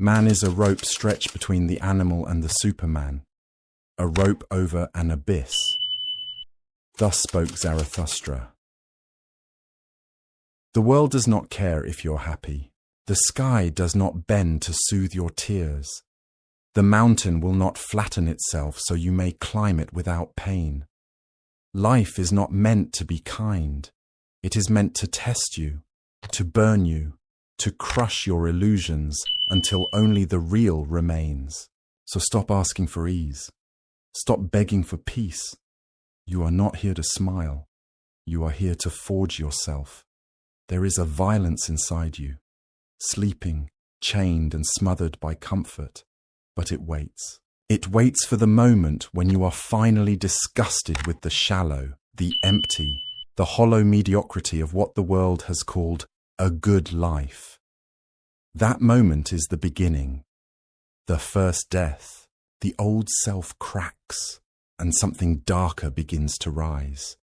Man is a rope stretched between the animal and the Superman, a rope over an abyss. Thus spoke Zarathustra. The world does not care if you're happy. The sky does not bend to soothe your tears. The mountain will not flatten itself so you may climb it without pain. Life is not meant to be kind. It is meant to test you, to burn you, to crush your illusions until only the real remains. So stop asking for ease. Stop begging for peace. You are not here to smile. You are here to forge yourself. There is a violence inside you, sleeping, chained and smothered by comfort, but it waits. It waits for the moment when you are finally disgusted with the shallow, the empty, the hollow mediocrity of what the world has called a good life. That moment is the beginning, the first death. The old self cracks and something darker begins to rise.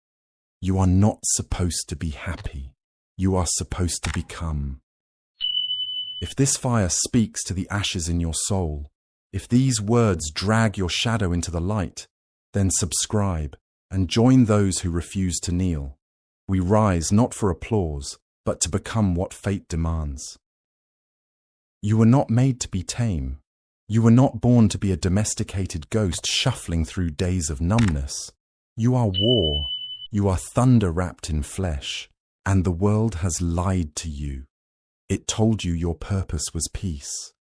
You are not supposed to be happy. You are supposed to become. If this fire speaks to the ashes in your soul, if these words drag your shadow into the light, then subscribe and join those who refuse to kneel. We rise not for applause, but to become what fate demands. You were not made to be tame. You were not born to be a domesticated ghost shuffling through days of numbness. You are war. You are thunder wrapped in flesh. And the world has lied to you. It told you your purpose was peace.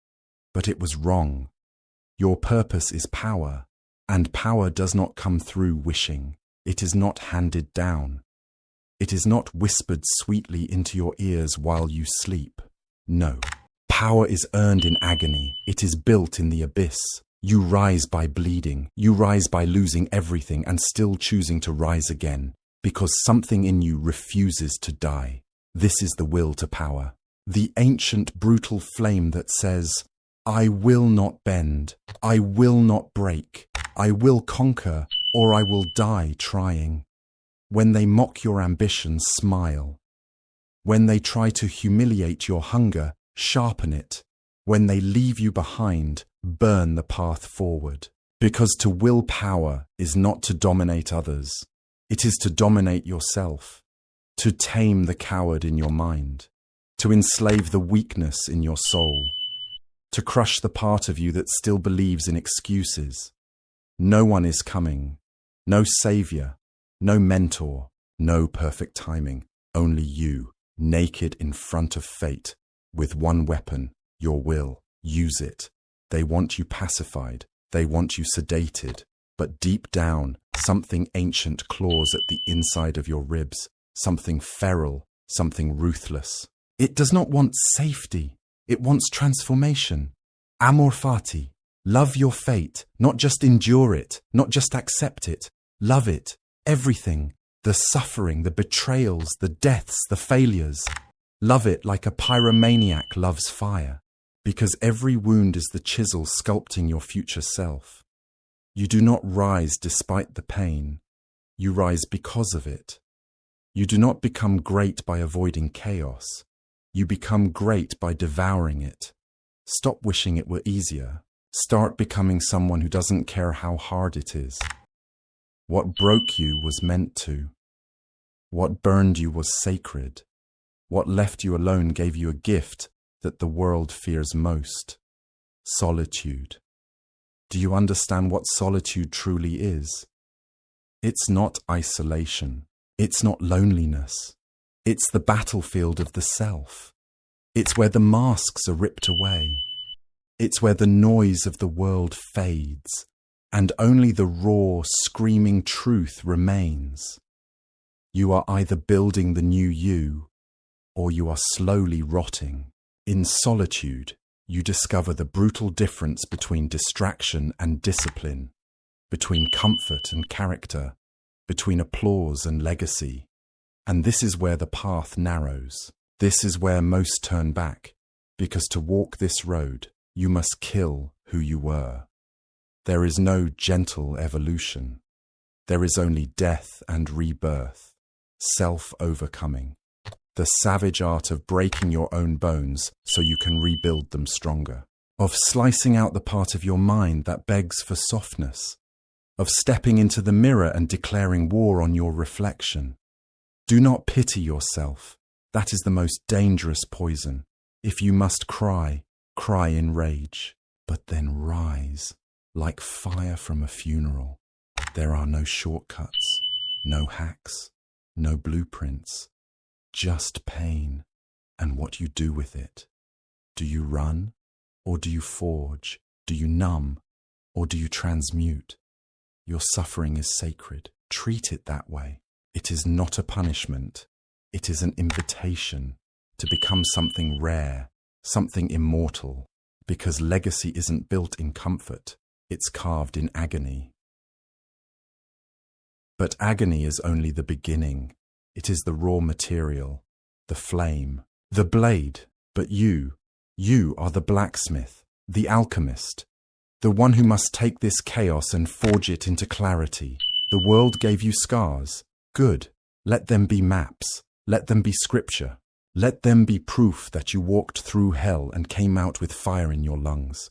But it was wrong. Your purpose is power. And power does not come through wishing. It is not handed down. It is not whispered sweetly into your ears while you sleep. No. Power is earned in agony. It is built in the abyss. You rise by bleeding. You rise by losing everything and still choosing to rise again, because something in you refuses to die. This is the will to power. The ancient brutal flame that says, I will not bend. I will not break. I will conquer, or I will die trying. When they mock your ambition, smile. When they try to humiliate your hunger, sharpen it. When they leave you behind, burn the path forward. Because to will power is not to dominate others. It is to dominate yourself. To tame the coward in your mind. To enslave the weakness in your soul. To crush the part of you that still believes in excuses. No one is coming. No savior. No mentor. No perfect timing. Only you, naked in front of fate. With one weapon, your will. Use it. They want you pacified. They want you sedated. But deep down, something ancient claws at the inside of your ribs. Something feral. Something ruthless. It does not want safety. It wants transformation. Amor fati. Love your fate. Not just endure it. Not just accept it. Love it. Everything. The suffering, the betrayals, the deaths, the failures. Love it like a pyromaniac loves fire, because every wound is the chisel sculpting your future self. You do not rise despite the pain. You rise because of it. You do not become great by avoiding chaos. You become great by devouring it. Stop wishing it were easier. Start becoming someone who doesn't care how hard it is. What broke you was meant to. What burned you was sacred. What left you alone gave you a gift that the world fears most. Solitude. Do you understand what solitude truly is? It's not isolation. It's not loneliness. It's the battlefield of the self. It's where the masks are ripped away. It's where the noise of the world fades, and only the raw, screaming truth remains. You are either building the new you, or you are slowly rotting. In solitude, you discover the brutal difference between distraction and discipline, between comfort and character, between applause and legacy. And this is where the path narrows. This is where most turn back, because to walk this road, you must kill who you were. There is no gentle evolution. There is only death and rebirth, self-overcoming. The savage art of breaking your own bones so you can rebuild them stronger. of slicing out the part of your mind that begs for softness, of stepping into the mirror and declaring war on your reflection. Do not pity yourself. That is the most dangerous poison. If you must cry, cry in rage, but then rise like fire from a funeral. There are no shortcuts, no hacks, no blueprints, just pain and what you do with it. Do you run or do you forge? Do you numb or do you transmute? Your suffering is sacred. Treat it that way. It is not a punishment. It is an invitation to become something rare, something immortal, because legacy isn't built in comfort. It's carved in agony. But agony is only the beginning. It is the raw material, the flame, the blade. But you are the blacksmith, the alchemist, the one who must take this chaos and forge it into clarity. The world gave you scars. Good. Let them be maps. Let them be scripture. Let them be proof that you walked through hell and came out with fire in your lungs.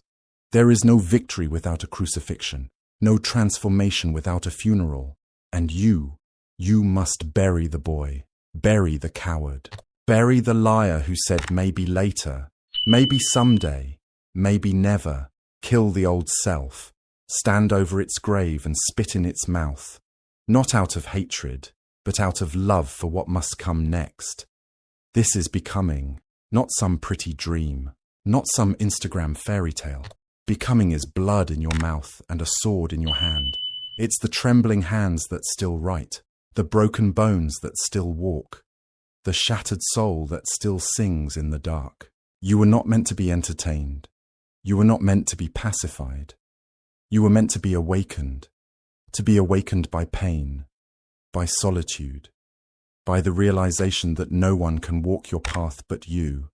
There is no victory without a crucifixion, no transformation without a funeral. And you must bury the boy, bury the coward, bury the liar who said maybe later, maybe someday, maybe never. Kill the old self, stand over its grave and spit in its mouth, not out of hatred, but out of love for what must come next. This is becoming, not some pretty dream, not some Instagram fairy tale. Becoming is blood in your mouth and a sword in your hand. It's the trembling hands that still write, the broken bones that still walk, the shattered soul that still sings in the dark. You were not meant to be entertained. You were not meant to be pacified. You were meant to be awakened by pain, by solitude, by the realization that no one can walk your path but you.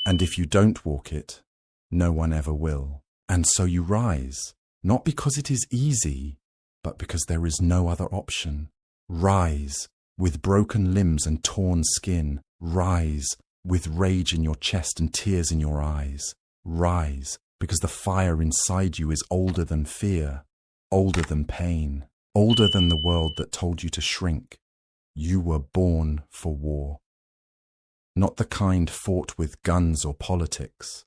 And if you don't walk it, no one ever will. And so you rise, not because it is easy, but because there is no other option. Rise with broken limbs and torn skin. Rise with rage in your chest and tears in your eyes. Rise because the fire inside you is older than fear, older than pain, older than the world that told you to shrink. You were born for war. Not the kind fought with guns or politics,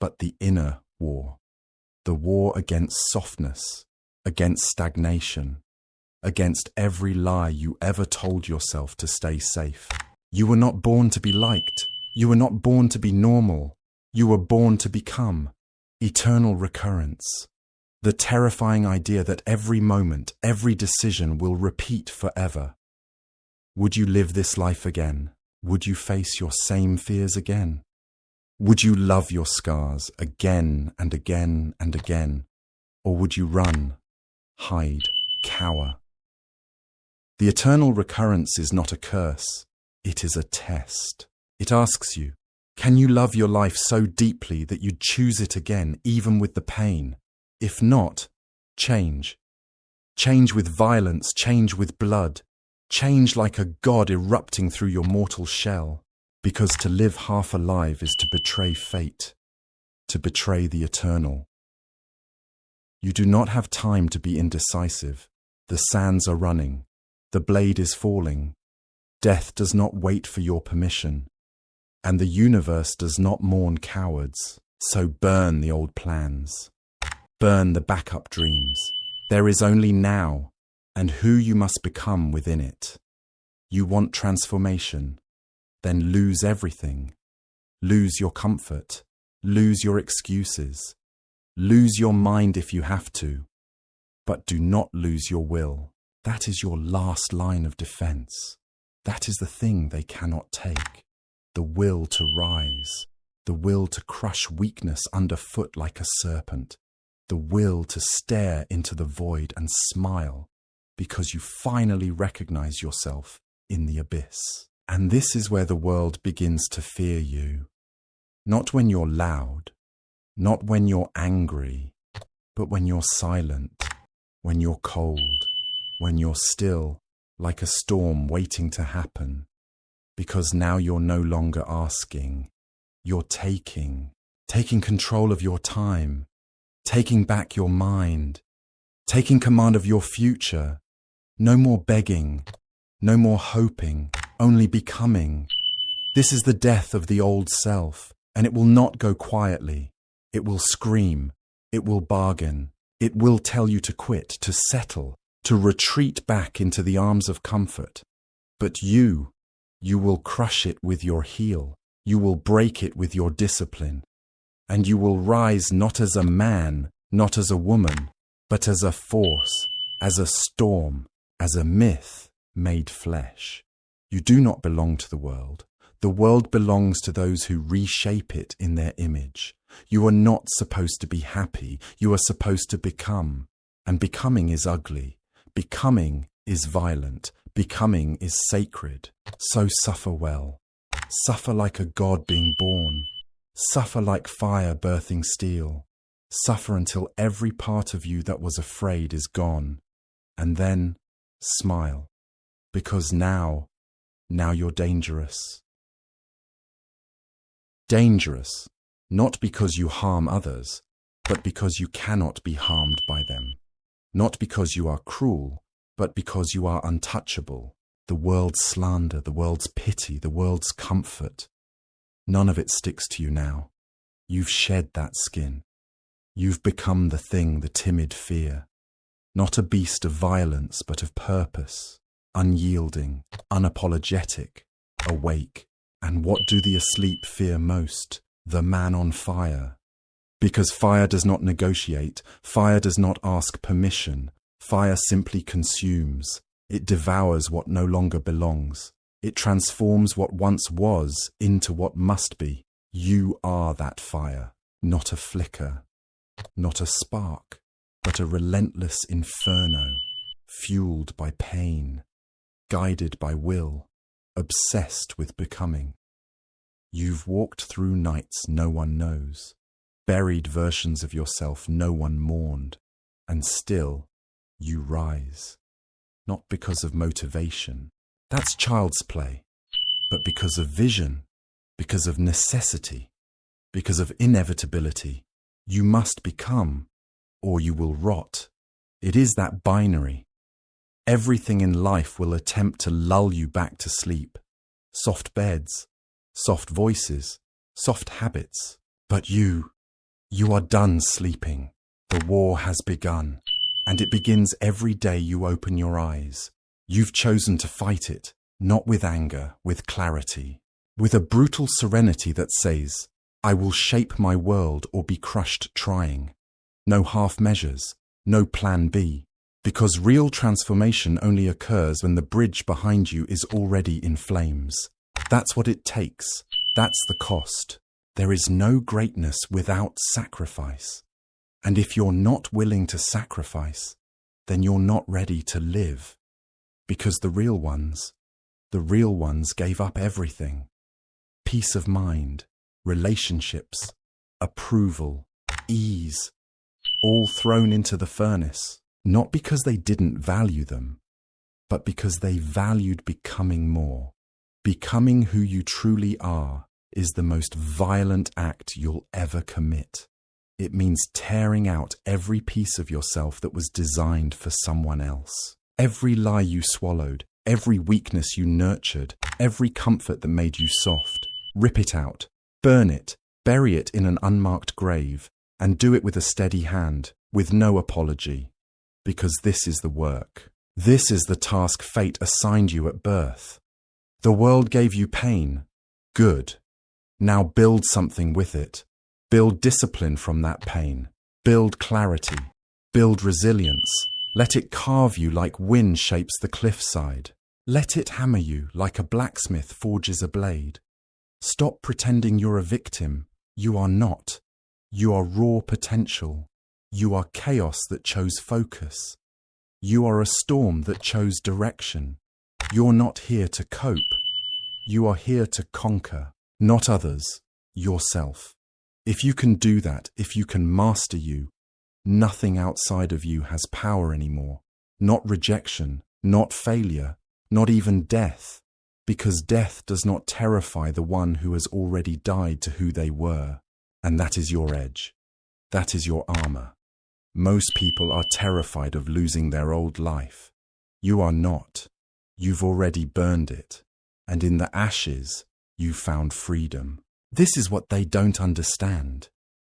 but the inner war. The war against softness, against stagnation, against every lie you ever told yourself to stay safe. You were not born to be liked. You were not born to be normal. You were born to become eternal recurrence. The terrifying idea that every moment, every decision will repeat forever. Would you live this life again? Would you face your same fears again? Would you love your scars again and again and again? Or would you run, hide, cower? The eternal recurrence is not a curse. It is a test. It asks you, can you love your life so deeply that you'd choose it again, even with the pain? If not, change. Change with violence, change with blood. Change like a god erupting through your mortal shell. Because to live half alive is to betray fate, to betray the eternal. You do not have time to be indecisive. The sands are running. The blade is falling. Death does not wait for your permission. And the universe does not mourn cowards. So burn the old plans. Burn the backup dreams. There is only now, and who you must become within it. You want transformation. Then lose everything. Lose your comfort. Lose your excuses. Lose your mind if you have to. But do not lose your will. That is your last line of defense. That is the thing they cannot take. The will to rise. The will to crush weakness underfoot like a serpent. The will to stare into the void and smile because you finally recognize yourself in the abyss. And this is where the world begins to fear you. Not when you're loud, not when you're angry, but when you're silent, when you're cold, when you're still, like a storm waiting to happen. Because now you're no longer asking, you're taking, taking control of your time, taking back your mind, taking command of your future. No more begging, no more hoping, only becoming. This is the death of the old self, and it will not go quietly. It will scream, it will bargain, it will tell you to quit, to settle, to retreat back into the arms of comfort. But you will crush it with your heel, you will break it with your discipline, and you will rise not as a man, not as a woman, but as a force, as a storm, as a myth made flesh. You do not belong to the world. The world belongs to those who reshape it in their image. You are not supposed to be happy. You are supposed to become. And becoming is ugly. Becoming is violent. Becoming is sacred. So suffer well. Suffer like a god being born. Suffer like fire birthing steel. Suffer until every part of you that was afraid is gone. And then smile. Because now you're dangerous. Dangerous, not because you harm others, but because you cannot be harmed by them. Not because you are cruel, but because you are untouchable. The world's slander, the world's pity, the world's comfort. None of it sticks to you now. You've shed that skin. You've become the thing the timid fear. Not a beast of violence, but of purpose. Unyielding, unapologetic, awake. And what do the asleep fear most? The man on fire. Because fire does not negotiate, fire does not ask permission, fire simply consumes. It devours what no longer belongs. It transforms what once was into what must be. You are that fire, not a flicker, not a spark, but a relentless inferno, fueled by pain, guided by will, obsessed with becoming. You've walked through nights no one knows, buried versions of yourself no one mourned, and still you rise. Not because of motivation, that's child's play, but because of vision, because of necessity, because of inevitability. You must become, or you will rot. It is that binary. Everything in life will attempt to lull you back to sleep. Soft beds, soft voices, soft habits. But you are done sleeping. The war has begun, and it begins every day you open your eyes. You've chosen to fight it, not with anger, with clarity, with a brutal serenity that says, I will shape my world or be crushed trying. No half measures, no plan B. Because real transformation only occurs when the bridge behind you is already in flames. That's what it takes. That's the cost. There is no greatness without sacrifice. And if you're not willing to sacrifice, then you're not ready to live. Because the real ones gave up everything. Peace of mind, relationships, approval, ease, all thrown into the furnace. Not because they didn't value them, but because they valued becoming more. Becoming who you truly are is the most violent act you'll ever commit. It means tearing out every piece of yourself that was designed for someone else. Every lie you swallowed, every weakness you nurtured, every comfort that made you soft. Rip it out, burn it, bury it in an unmarked grave, and do it with a steady hand, with no apology. Because this is the work. This is the task fate assigned you at birth. The world gave you pain. Good. Now build something with it. Build discipline from that pain. Build clarity. Build resilience. Let it carve you like wind shapes the cliffside. Let it hammer you like a blacksmith forges a blade. Stop pretending you're a victim. You are not. You are raw potential. You are chaos that chose focus. You are a storm that chose direction. You're not here to cope. You are here to conquer, not others, yourself. If you can do that, if you can master you, nothing outside of you has power anymore. Not rejection, not failure, not even death. Because death does not terrify the one who has already died to who they were. And that is your edge. That is your armor. Most people are terrified of losing their old life. You are not. You've already burned it. And in the ashes, you found freedom. This is what they don't understand.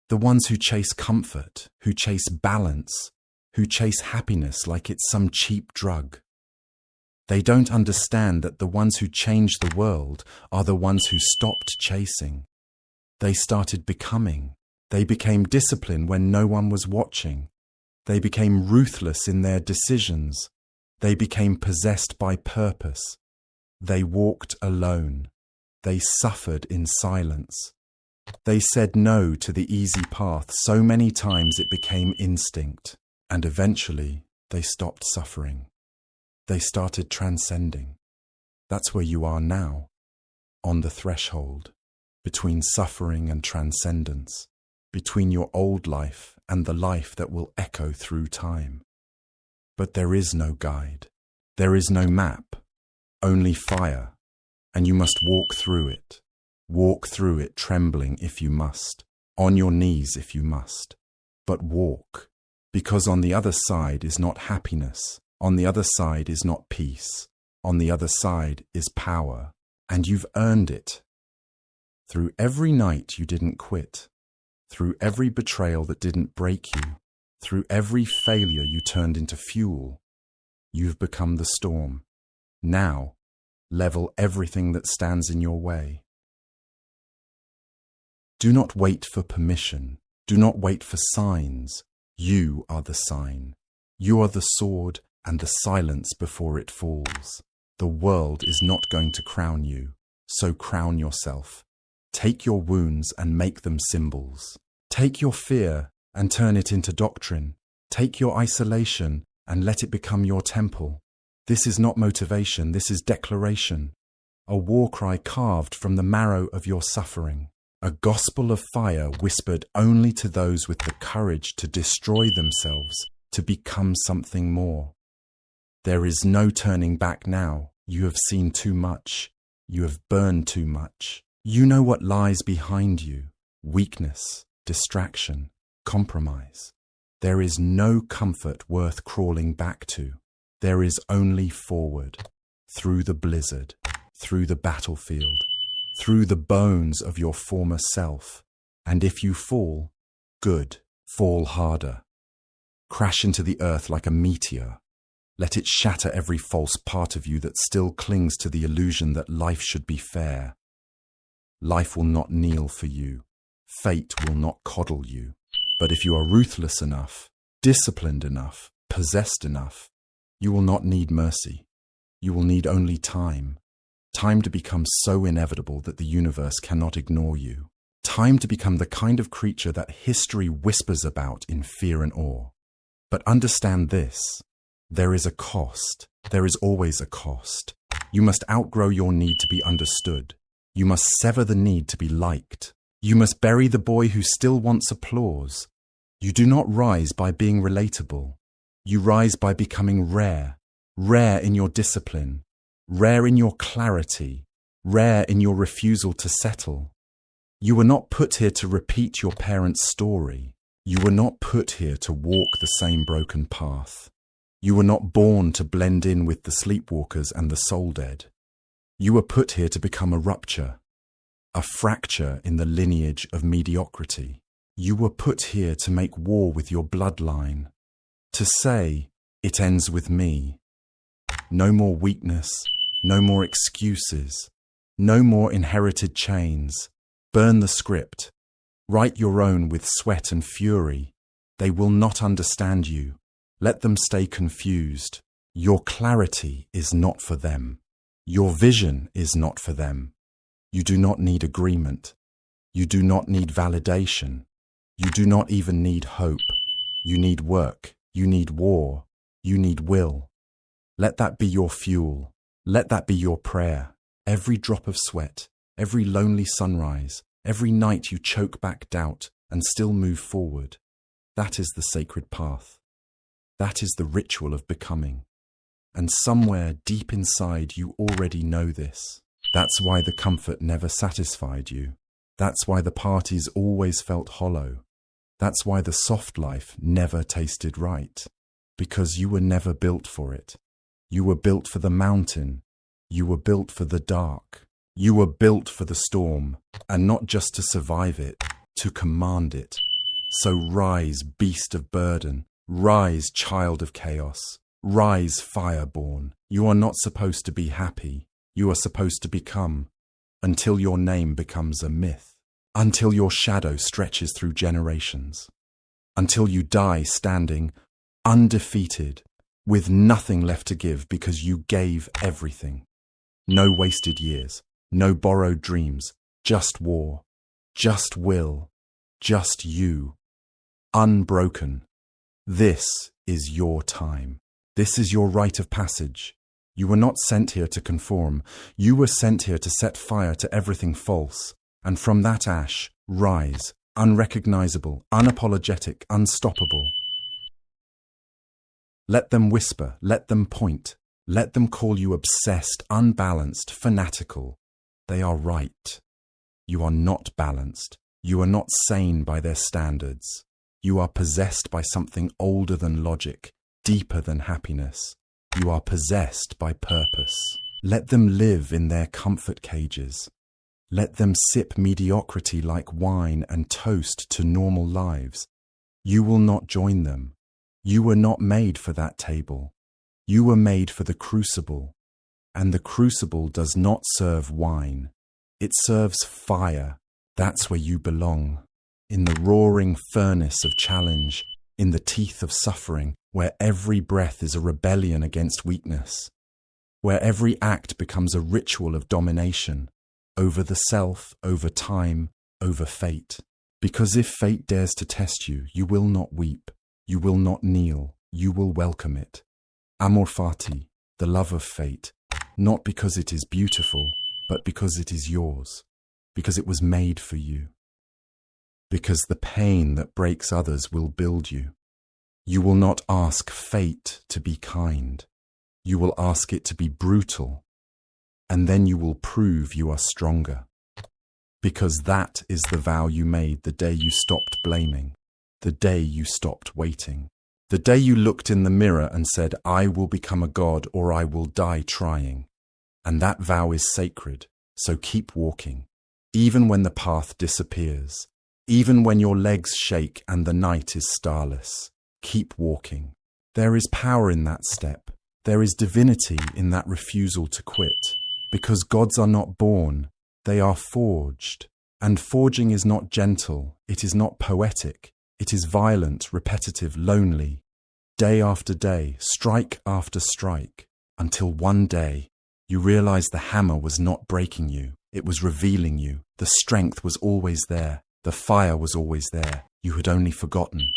The ones who chase comfort, who chase balance, who chase happiness like it's some cheap drug. They don't understand that the ones who change the world are the ones who stopped chasing. They started becoming. They became disciplined when no one was watching. They became ruthless in their decisions. They became possessed by purpose. They walked alone. They suffered in silence. They said no to the easy path so many times it became instinct. And eventually, they stopped suffering. They started transcending. That's where you are now, on the threshold, between suffering and transcendence, between your old life and the life that will echo through time. But there is no guide. There is no map, only fire, and you must walk through it. Walk through it trembling if you must, on your knees if you must. But walk, because on the other side is not happiness, on the other side is not peace, on the other side is power, and you've earned it. Through every night you didn't quit, through every betrayal that didn't break you, through every failure you turned into fuel, you've become the storm. Now, level everything that stands in your way. Do not wait for permission. Do not wait for signs. You are the sign. You are the sword and the silence before it falls. The world is not going to crown you, so crown yourself. Take your wounds and make them symbols. Take your fear and turn it into doctrine. Take your isolation and let it become your temple. This is not motivation, this is declaration. A war cry carved from the marrow of your suffering. A gospel of fire whispered only to those with the courage to destroy themselves, to become something more. There is no turning back now. You have seen too much. You have burned too much. You know what lies behind you. Weakness, distraction, compromise. There is no comfort worth crawling back to. There is only forward, through the blizzard, through the battlefield, through the bones of your former self. And if you fall, good, fall harder. Crash into the earth like a meteor. Let it shatter every false part of you that still clings to the illusion that life should be fair. Life will not kneel for you. Fate will not coddle you. But if you are ruthless enough, disciplined enough, possessed enough, you will not need mercy. You will need only time. Time to become so inevitable that the universe cannot ignore you. Time to become the kind of creature that history whispers about in fear and awe. But understand this. There is a cost. There is always a cost. You must outgrow your need to be understood. You must sever the need to be liked. You must bury the boy who still wants applause. You do not rise by being relatable. You rise by becoming rare. Rare in your discipline. Rare in your clarity. Rare in your refusal to settle. You were not put here to repeat your parents' story. You were not put here to walk the same broken path. You were not born to blend in with the sleepwalkers and the soul dead. You were put here to become a rupture, a fracture in the lineage of mediocrity. You were put here to make war with your bloodline, to say, it ends with me. No more weakness, no more excuses, no more inherited chains. Burn the script. Write your own with sweat and fury. They will not understand you. Let them stay confused. Your clarity is not for them. Your vision is not for them. You do not need agreement. You do not need validation. You do not even need hope. You need work. You need war. You need will. Let that be your fuel. Let that be your prayer. Every drop of sweat, every lonely sunrise, every night you choke back doubt and still move forward. That is the sacred path. That is the ritual of becoming. And somewhere deep inside you already know this. That's why the comfort never satisfied you. That's why the parties always felt hollow. That's why the soft life never tasted right. Because you were never built for it. You were built for the mountain. You were built for the dark. You were built for the storm, and not just to survive it, to command it. So rise, beast of burden. Rise, child of chaos. Rise, fireborn. You are not supposed to be happy. You are supposed to become, until your name becomes a myth, until your shadow stretches through generations, until you die standing undefeated, with nothing left to give because you gave everything. No wasted years, no borrowed dreams, just war, just will, just you, unbroken. This is your time. This is your rite of passage. You were not sent here to conform. You were sent here to set fire to everything false, and from that ash, rise, unrecognizable, unapologetic, unstoppable. Let them whisper, let them point, let them call you obsessed, unbalanced, fanatical. They are right. You are not balanced. You are not sane by their standards. You are possessed by something older than logic, deeper than happiness. You are possessed by purpose. Let them live in their comfort cages. Let them sip mediocrity like wine and toast to normal lives. You will not join them. You were not made for that table. You were made for the crucible. And the crucible does not serve wine. It serves fire. That's where you belong. In the roaring furnace of challenge, in the teeth of suffering, where every breath is a rebellion against weakness, where every act becomes a ritual of domination, over the self, over time, over fate. Because if fate dares to test you, you will not weep, you will not kneel, you will welcome it. Amor fati, the love of fate, not because it is beautiful, but because it is yours, because it was made for you. Because the pain that breaks others will build you. You will not ask fate to be kind. You will ask it to be brutal. And then you will prove you are stronger. Because that is the vow you made the day you stopped blaming, the day you stopped waiting, the day you looked in the mirror and said, I will become a god or I will die trying. And that vow is sacred, so keep walking, even when the path disappears. Even when your legs shake and the night is starless, keep walking. There is power in that step. There is divinity in that refusal to quit. Because gods are not born, they are forged. And forging is not gentle, it is not poetic. It is violent, repetitive, lonely. Day after day, strike after strike, until one day you realize the hammer was not breaking you, it was revealing you. The strength was always there. The fire was always there. You had only forgotten.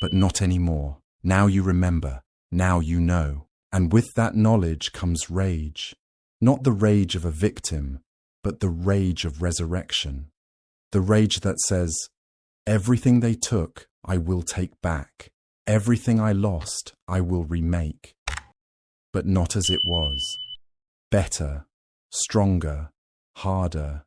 But not anymore. Now you remember. Now you know. And with that knowledge comes rage. Not the rage of a victim, but the rage of resurrection. The rage that says, everything they took, I will take back. Everything I lost, I will remake. But not as it was. Better, stronger, harder,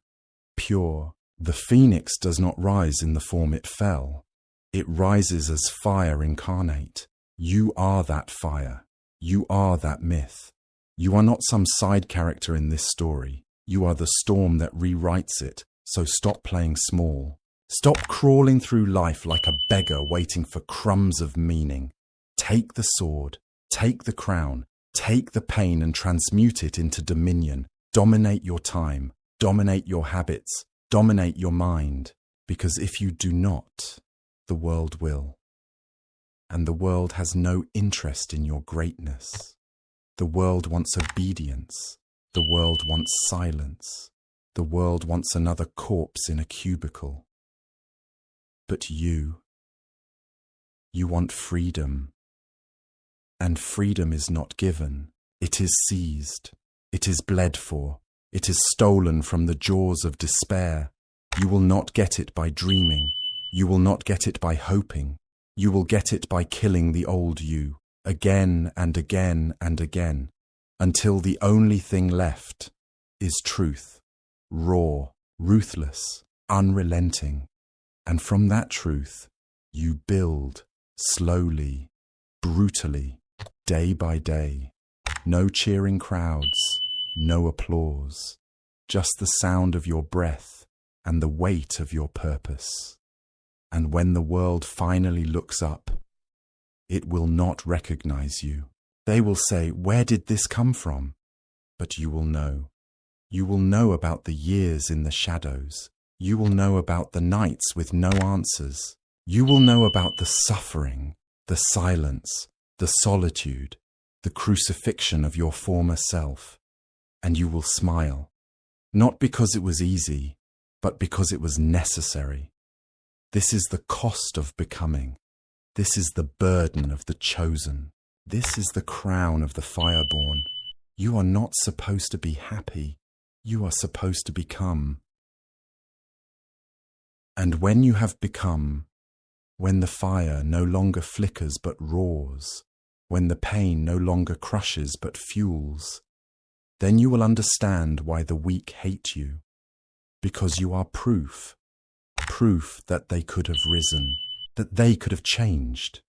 pure. The phoenix does not rise in the form it fell. It rises as fire incarnate. You are that fire. You are that myth. You are not some side character in this story. You are the storm that rewrites it. So stop playing small. Stop crawling through life like a beggar waiting for crumbs of meaning. Take the sword. Take the crown. Take the pain and transmute it into dominion. Dominate your time. Dominate your habits. Dominate your mind, because if you do not, the world will. And the world has no interest in your greatness. The world wants obedience. The world wants silence. The world wants another corpse in a cubicle. But you want freedom. And freedom is not given. It is seized. It is bled for. It is stolen from the jaws of despair. You will not get it by dreaming. You will not get it by hoping. You will get it by killing the old you, again and again and again, until the only thing left is truth, raw, ruthless, unrelenting. And from that truth, you build slowly, brutally, day by day. No cheering crowds, no applause, just the sound of your breath and the weight of your purpose. And when the world finally looks up, it will not recognize you. They will say, "Where did this come from?" But you will know. You will know about the years in the shadows. You will know about the nights with no answers. You will know about the suffering, the silence, the solitude, the crucifixion of your former self. And you will smile, not because it was easy, but because it was necessary. This is the cost of becoming. This is the burden of the chosen. This is the crown of the fireborn. You are not supposed to be happy. You are supposed to become. And when you have become, when the fire no longer flickers but roars, when the pain no longer crushes but fuels, then you will understand why the weak hate you. Because you are proof that they could have risen, that they could have changed,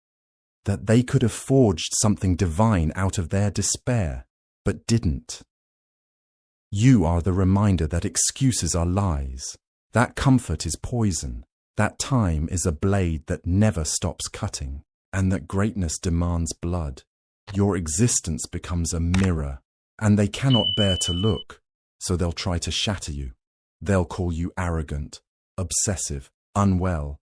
that they could have forged something divine out of their despair, but didn't. You are the reminder that excuses are lies, that comfort is poison, that time is a blade that never stops cutting, and that greatness demands blood. Your existence becomes a mirror, and they cannot bear to look, so they'll try to shatter you. They'll call you arrogant, obsessive, unwell.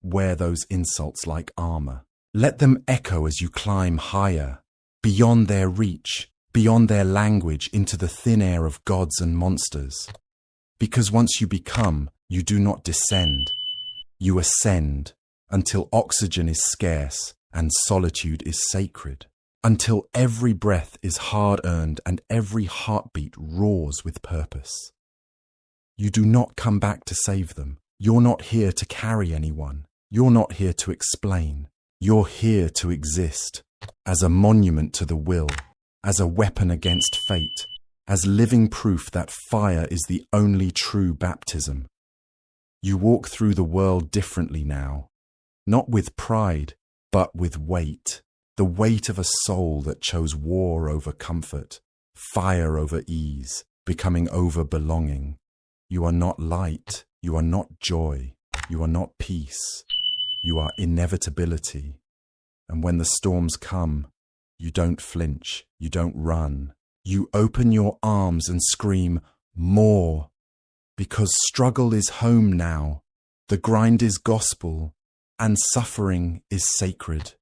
Wear those insults like armor. Let them echo as you climb higher, beyond their reach, beyond their language, into the thin air of gods and monsters. Because once you become, you do not descend. You ascend until oxygen is scarce and solitude is sacred. Until every breath is hard-earned and every heartbeat roars with purpose. You do not come back to save them. You're not here to carry anyone. You're not here to explain. You're here to exist as a monument to the will, as a weapon against fate, as living proof that fire is the only true baptism. You walk through the world differently now, not with pride, but with weight. The weight of a soul that chose war over comfort, fire over ease, becoming over belonging. You are not light, you are not joy, you are not peace, you are inevitability. And when the storms come, you don't flinch, you don't run. You open your arms and scream, "More!" Because struggle is home now, the grind is gospel, and suffering is sacred.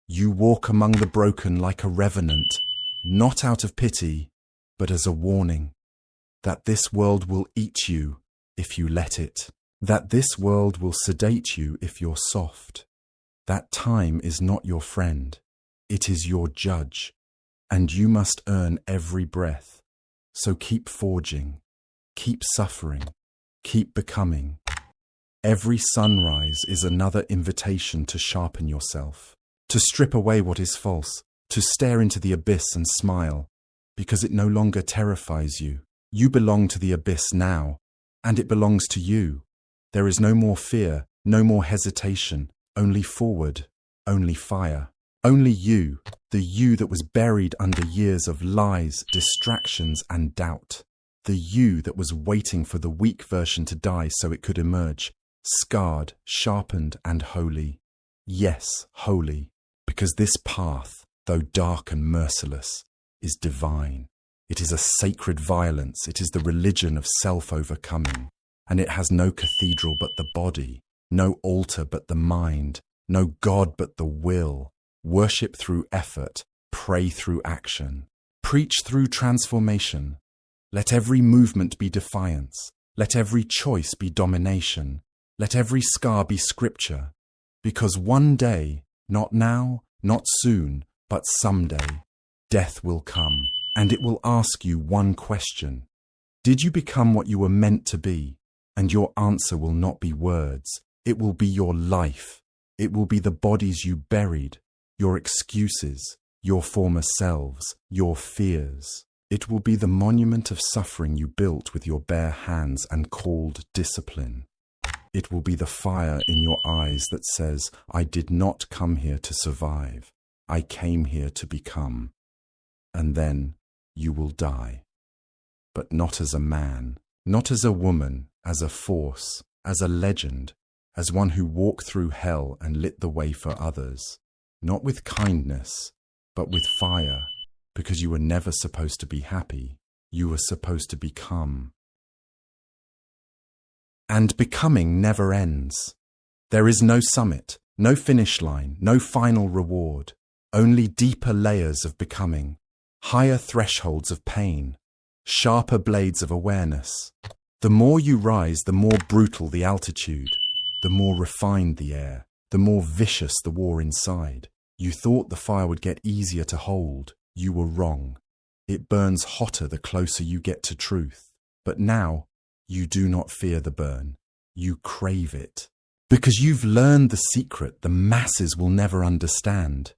You walk among the broken like a revenant, not out of pity, but as a warning that this world will eat you if you let it, that this world will sedate you if you're soft, that time is not your friend, it is your judge, and you must earn every breath. So keep forging, keep suffering, keep becoming. Every sunrise is another invitation to sharpen yourself. To strip away what is false, to stare into the abyss and smile, because it no longer terrifies you. You belong to the abyss now, and it belongs to you. There is no more fear, no more hesitation, only forward, only fire. Only you, the you that was buried under years of lies, distractions, and doubt. The you that was waiting for the weak version to die so it could emerge, scarred, sharpened, and holy. Yes, holy. Because this path, though dark and merciless, is divine. It is a sacred violence. It is the religion of self-overcoming. And it has no cathedral but the body, no altar but the mind, no God but the will. Worship through effort, pray through action. Preach through transformation. Let every movement be defiance. Let every choice be domination. Let every scar be scripture. Because one day, not now, not soon, but someday, death will come, and it will ask you one question. Did you become what you were meant to be? And your answer will not be words. It will be your life. It will be the bodies you buried, your excuses, your former selves, your fears. It will be the monument of suffering you built with your bare hands and called discipline. It will be the fire in your eyes that says, I did not come here to survive. I came here to become. And then you will die. But not as a man, not as a woman, as a force, as a legend, as one who walked through hell and lit the way for others. Not with kindness, but with fire, because you were never supposed to be happy. You were supposed to become. And becoming never ends. There is no summit, no finish line, no final reward, only deeper layers of becoming, higher thresholds of pain, sharper blades of awareness. The more you rise, the more brutal the altitude, the more refined the air, the more vicious the war inside. You thought the fire would get easier to hold. You were wrong. It burns hotter the closer you get to truth. But now, you do not fear the burn. You crave it. Because you've learned the secret the masses will never understand.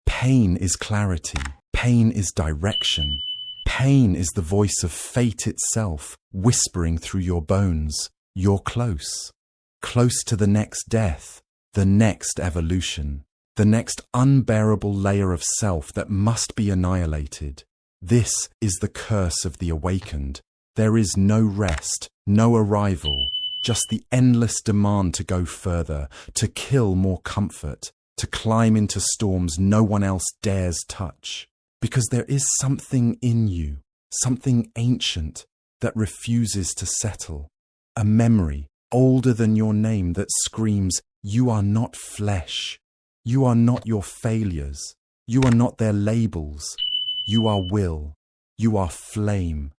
Pain is clarity. Pain is direction. Pain is the voice of fate itself, whispering through your bones. You're close. Close to the next death, the next evolution, the next unbearable layer of self that must be annihilated. This is the curse of the awakened. There is no rest, no arrival, just the endless demand to go further, to kill more comfort, to climb into storms no one else dares touch. Because there is something in you, something ancient that refuses to settle. A memory older than your name that screams, you are not flesh. You are not your failures. You are not their labels. You are will. You are flame.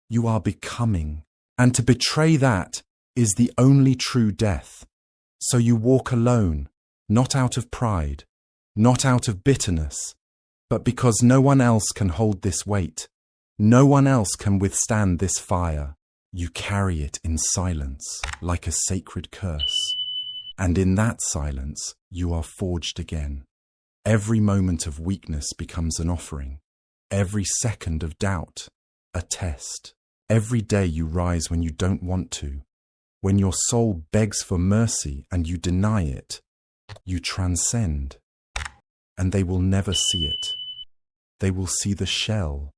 You are becoming. And to betray that is the only true death. So you walk alone, not out of pride, not out of bitterness, but because no one else can hold this weight. No one else can withstand this fire. You carry it in silence, like a sacred curse. And in that silence, you are forged again. Every moment of weakness becomes an offering. Every second of doubt, a test. Every day you rise when you don't want to. When your soul begs for mercy and you deny it, you transcend. And they will never see it. They will see the shell,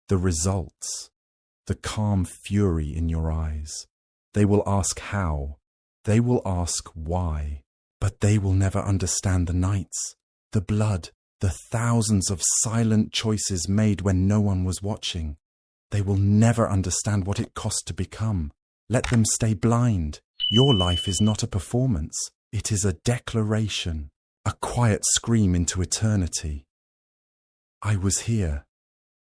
the results, the calm fury in your eyes. They will ask how. They will ask why. But they will never understand the nights, the blood, the thousands of silent choices made when no one was watching. They will never understand what it cost to become. Let them stay blind. Your life is not a performance. It is a declaration, a quiet scream into eternity. I was here.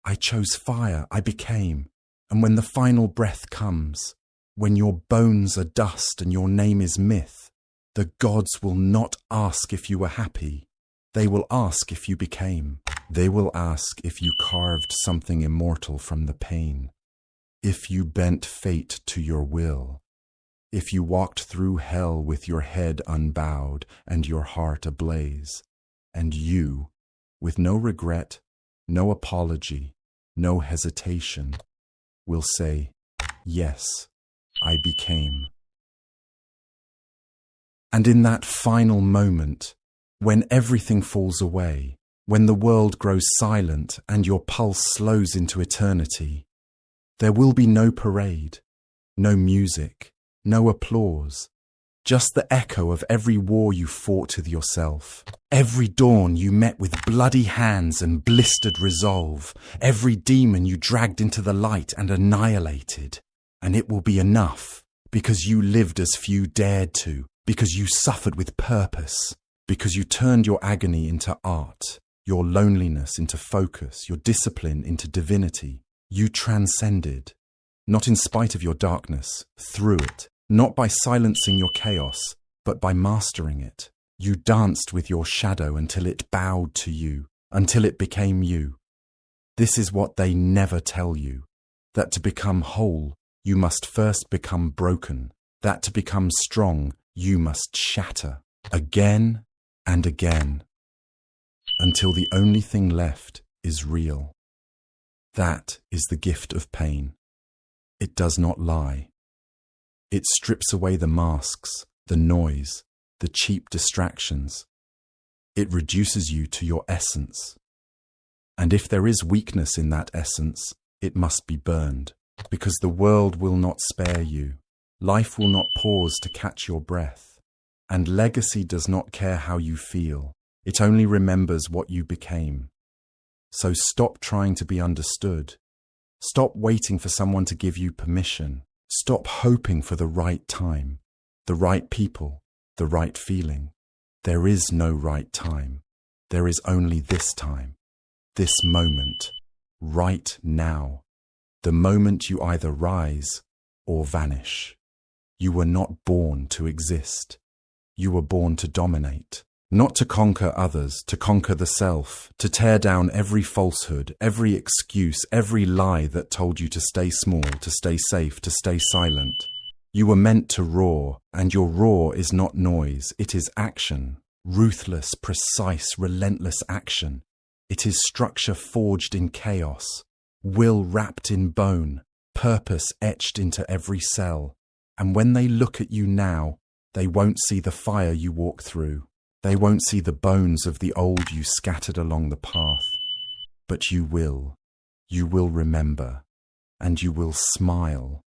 I chose fire. I became. And when the final breath comes, when your bones are dust and your name is myth, the gods will not ask if you were happy. They will ask if you became. They will ask if you carved something immortal from the pain. If you bent fate to your will. If you walked through hell with your head unbowed and your heart ablaze. And you, with no regret, no apology, no hesitation, will say, yes, I became. And in that final moment, when everything falls away, when the world grows silent and your pulse slows into eternity, there will be no parade, no music, no applause, just the echo of every war you fought with yourself, every dawn you met with bloody hands and blistered resolve, every demon you dragged into the light and annihilated. And it will be enough, because you lived as few dared to, because you suffered with purpose, because you turned your agony into art, your loneliness into focus, your discipline into divinity. You transcended, not in spite of your darkness, through it, not by silencing your chaos, but by mastering it. You danced with your shadow until it bowed to you, until it became you. This is what they never tell you, that to become whole, you must first become broken, that to become strong, you must shatter, again and again, until the only thing left is real. That is the gift of pain. It does not lie. It strips away the masks, the noise, the cheap distractions. It reduces you to your essence. And if there is weakness in that essence, it must be burned, because the world will not spare you. Life will not pause to catch your breath. And legacy does not care how you feel. It only remembers what you became. So stop trying to be understood. Stop waiting for someone to give you permission. Stop hoping for the right time, the right people, the right feeling. There is no right time. There is only this time, this moment, right now. The moment you either rise or vanish. You were not born to exist. You were born to dominate. Not to conquer others, to conquer the self, to tear down every falsehood, every excuse, every lie that told you to stay small, to stay safe, to stay silent. You were meant to roar, and your roar is not noise, it is action. Ruthless, precise, relentless action. It is structure forged in chaos, will wrapped in bone, purpose etched into every cell. And when they look at you now, they won't see the fire you walk through. They won't see the bones of the old you scattered along the path. But you will remember, and you will smile.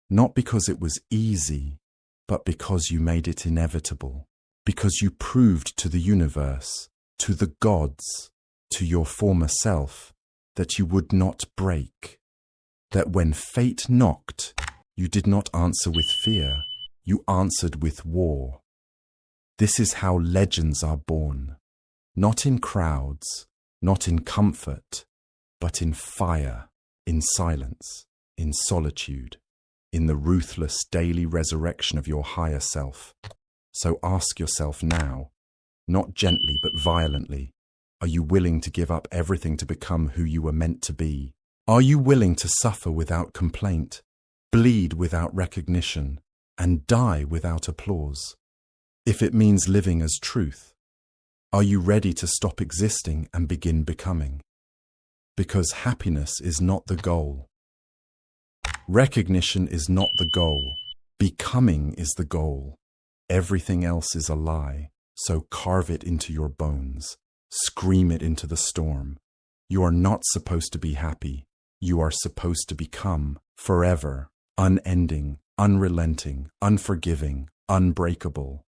Not because it was easy, but because you made it inevitable. Because you proved to the universe, to the gods, to your former self, that you would not break. That when fate knocked, you did not answer with fear, you answered with war. This is how legends are born, not in crowds, not in comfort, but in fire, in silence, in solitude, in the ruthless daily resurrection of your higher self. So ask yourself now, not gently but violently, are you willing to give up everything to become who you were meant to be? Are you willing to suffer without complaint, bleed without recognition, and die without applause? If it means living as truth, are you ready to stop existing and begin becoming? Because happiness is not the goal. Recognition is not the goal. Becoming is the goal. Everything else is a lie, so carve it into your bones. Scream it into the storm. You are not supposed to be happy. You are supposed to become forever, unending, unrelenting, unforgiving, unbreakable.